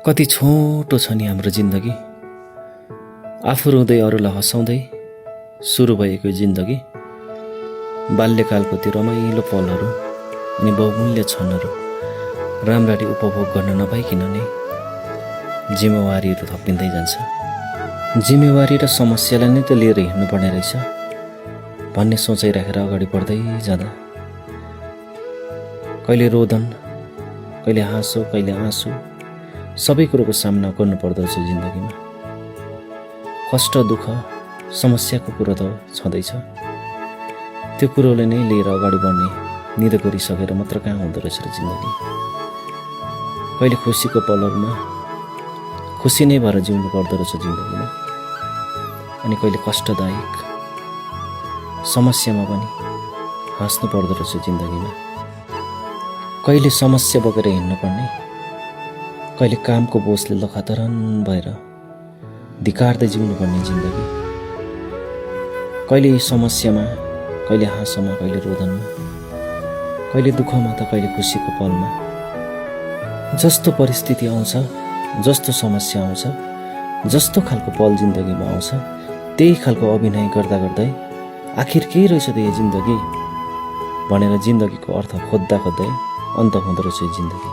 कति छोटो छ नि हाम्रो जिन्दगी। आफू रुँदै अरूलाई हँसाउँदै सुरु भएको जिन्दगी। बाल्यकालको त्यो रमाइलो पलहरू अनि बहुमूल्य क्षणहरू राम्ररी उपभोग गर्न नपाइकन नै जिम्मेवारीहरू थपिँदै जान्छ। जिम्मेवारी र समस्यालाई नै त लिएर हिँड्नुपर्ने रहेछ भन्ने सोचाइ राखेर अगाडि बढ्दै जाँदा कहिले रोदन, कहिले हाँसो, कहिले आँसु, सबै कुरोको सामना गर्नुपर्दो रहेछ जिन्दगीमा। कष्ट, दुःख, समस्याको कुरो त छँदैछ। त्यो कुरोले नै लिएर अगाडि बढ्ने निध गरिसकेर मात्र कहाँ हुँदो रहेछ र जिन्दगी। कहिले खुसीको पलहरूमा खुसी नै भएर जिउनु पर्दो रहेछ जिन्दगीमा, अनि कहिले कष्टदायक समस्यामा पनि हाँस्नु पर्दो रहेछ जिन्दगीमा। कहिले समस्या बोकेर हिँड्नुपर्ने, कहिले कामको बोझले लखतरन भएर धिकार्दै जिउनुपर्ने जिन्दगी। कहिले समस्यामा, कहिले हाँसोमा, कहिले रोदनमा, कहिले दुःखमा त कहिले खुसीको पलमा। जस्तो परिस्थिति आउँछ, जस्तो समस्या आउँछ, जस्तो खालको पल जिन्दगीमा आउँछ, त्यही खालको अभिनय गर्दा गर्दै आखिर के रहेछ त यो जिन्दगी भनेर जिन्दगीको अर्थ खोज्दा खोज्दै अन्त हुँदो रहेछ जिन्दगी।